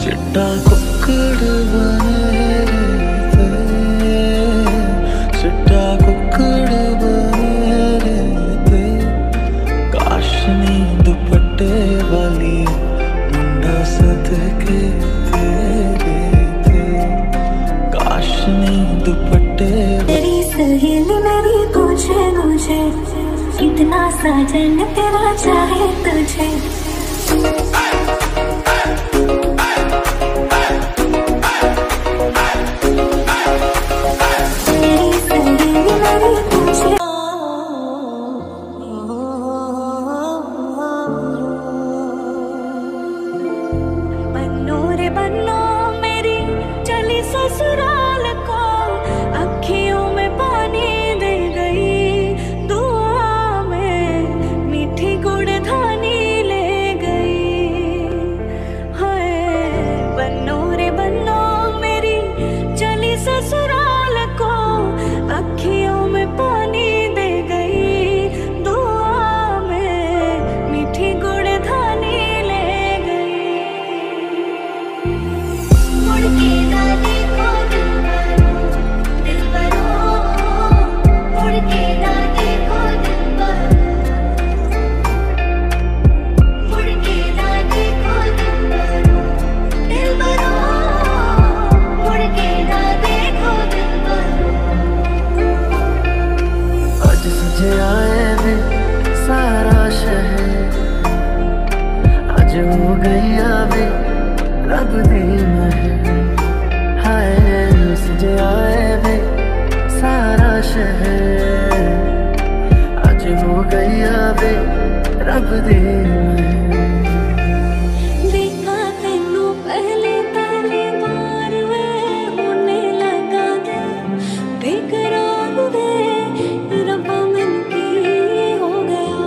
चिट्टा कुक्कड़ बने थे, चिट्टा कुक्कड़ बने थे, काशनी दुपट्टे वाली मुंडा सदके तेरे थे, काशनी दुपट्टे। तेरी सहेली मेरी पूछे मुझे कितना साजन तेरा चाहे तुझे। बन्नो रे बन्नो मेरी चली ससुराल को, अखियों में पानी दे गई, दुआ में मीठी गुड़ धानी ले गई। हाय बन्नो रे बन्नो मेरी चली ससुराल को, अखियों में पानी दे गई, दुआ में मीठी गुड़ धानी ले गई। मुड़ के ना देखो दिलबरो, मुड़ के ना देखो दिलबरो, मुड़ के ना देखो दिलबरो, मुड़ के ना देखो दिलबरो। आज सजे आए वे सारा शहर, आज हो गई आवे रब दी महर। हाय सजे आए वे सारा शहर, आज हो गई आवे रब दी महर। देखा तेनू पहली बार वे होने लगा दे बेकरार वे, रब्बा मन की हो गया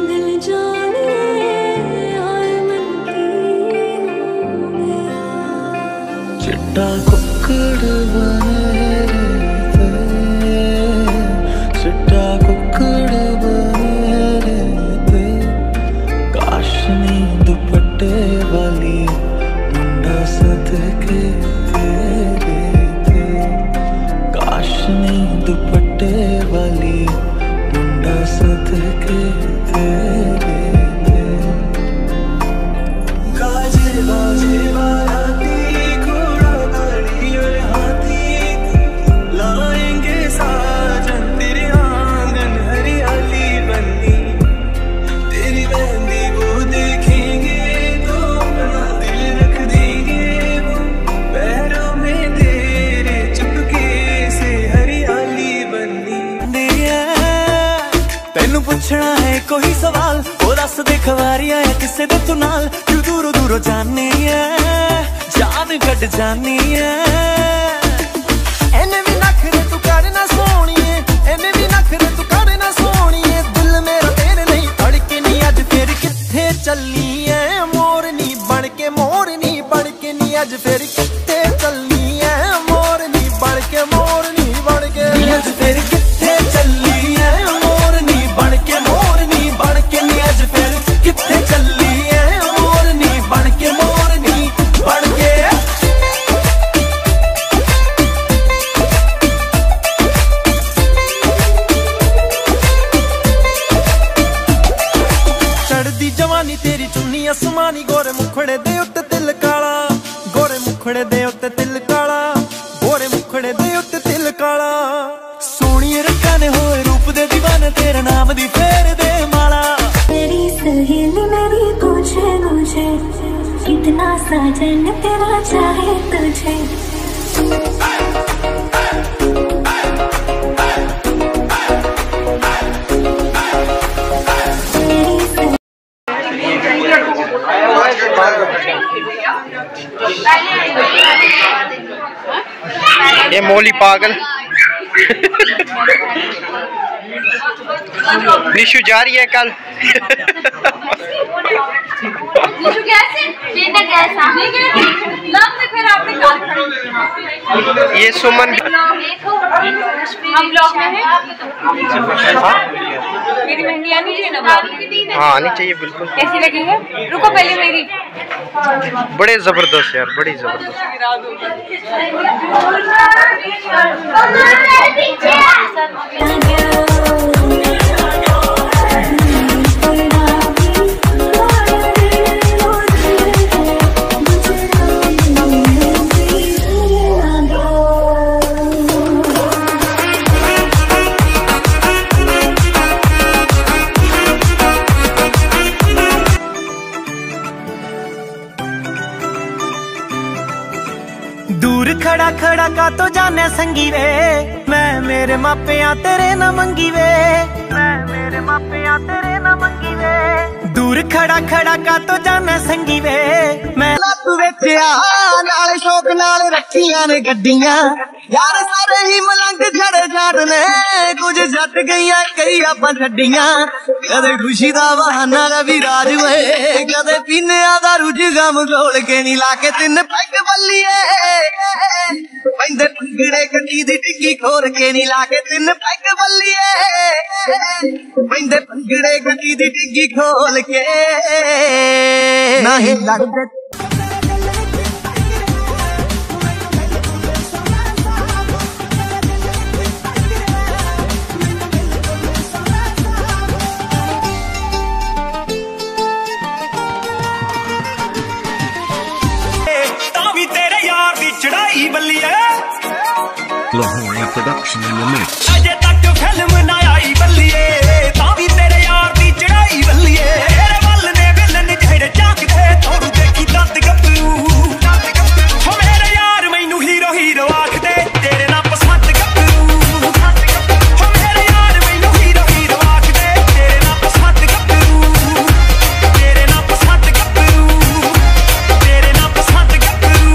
दिल जाने, आए मन की हो गया। चिट्टा कुक्कड़ बने थे, चिट्टा कुक्कड़ बने थे, काशनी दुपट्टे वाली मुंडा सदके तेरे थे, काशनी दुपट्टे वाली मुंडा सदके तेरे थे। गाजे बाजे बाराती घोड़ा गाड़ी और हाथी, लाएंगे साजन तेरे आंगन हरियाली बनी, तेरी मेहंदी वो देखेंगे तो अपना दिल रख देंगे, वो पैरों में तेरे चुपके से हरियाली बनी। तेनू पूछना है कोई सवाल, वो दस दे खवारिया है किसे दे तू नाल, क्यों दूरों दूरों जानी है जान कट जानी है। एने भी नखरे तू कर ना सोनिए, एने भी नखरे तू कर ना सोनिए, दिल मेरा तेरे नहीं धड़के नहीं, अज फिर किथे चली है मोरनी बन के, मोरनी बन के नहीं, अज फिर किथे चली है मोरनी बन के, मोरनी बन के, अज फिर किथे चली है मोरनी बन के, मोरनी बन के नहीं, अज फिर किथे चली है मोरनी बन के, मोरनी बन के। चढ़दी जवानी तेरी चुन्नी आसमानी, गोरे मुखड़े दे उत्ते तिल काला, गोरे मुखड़े दे उत्ते तिल काला, गोरे मुखड़े दे उत्ते तिल काला। सोहनी रखा ने होए रूप दे दीवाने, तेरे नाम दी फेर दे माला। तेरी सहेली मेरी पूछे मुझे कितना साजन तेरा चाहे तुझे। ये मोली पागल निशु जा रही है कल। निशु कैसे? कैसा? फिर आपने ये सुमन हम ब्लॉग में हैं। मेरी मेहंदी आनी चाहिए ना? हाँ आनी चाहिए बिल्कुल। कैसी लगी है? रुको पहले मेरी। बड़े जबरदस्त यार, बड़ी जबरदस्त। दूर खड़ा खड़ा का तो जाने संगी वे, मैं मेरे मापिया तेरे ना मंगी वे, मैं मेरे मापिया तेरे ना मंगी वे। दूर खड़ा खड़ा का तो जाने संगी वे, मैं लत विच आ नाल शौक नाल रखियां ने गड्डियां, यार सारे ही मलंग छड़े छाड़ ने, कुछ जट गईयां कई आपां छड्डियां। कदे खुशी दा बहाना रवि राज वे, कदे पीनिया दा रुझ गम घोल के नी लाके तिन पैग बल्लीए, पैंदे पंगड़े गड्डी दी डिग्गी खोर के नी लाके तिन पैग बल्लीए, पैंदे पंगड़े गड्डी दी डिग्गी खोल के नहीं लगदे। चढ़ाई बल्लिए प्रोडक्शन इन द मिक्स। अजे तक फिल्म ना आई बल्लिए, तावी तेरे यार दी चढ़ाई बल्लिए। तेरे वल ने विलन जेड़े झांकदे, थोड़ू देखी दंद गब्बरू। हो मेरे यार मैनू हीरो हीरो आखदे, तेरे ना पसंद गब्बरू। हो मेरे यार मैनू हीरो हीरो आखदे, तेरे ना पसंद गब्बरू। तेरे ना पसंद गब्बरू, तेरे ना पसंद गब्बरू।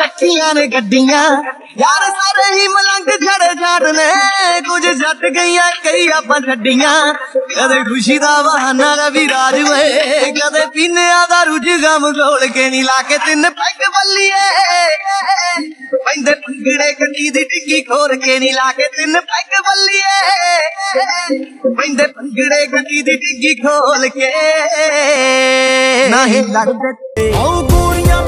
रखियां ने गड्डियां यार सारे ही मलंग छड़े जाट ने कुछ जट गईयां कई आपां छड्डियां कदे खुशी दा बहाना रवि राज वे कदे पीनिया दा रुझ गम घोल के नी लाके तिन पैग बल्लिए पैंदे पंगड़े गड्डी दी डिग्गी खोर के नी लाके तिन पैग बल्लिए पैंदे पंगड़े गड्डी दी डिग्गी खोल के नहीं लगदे ओ गोरियां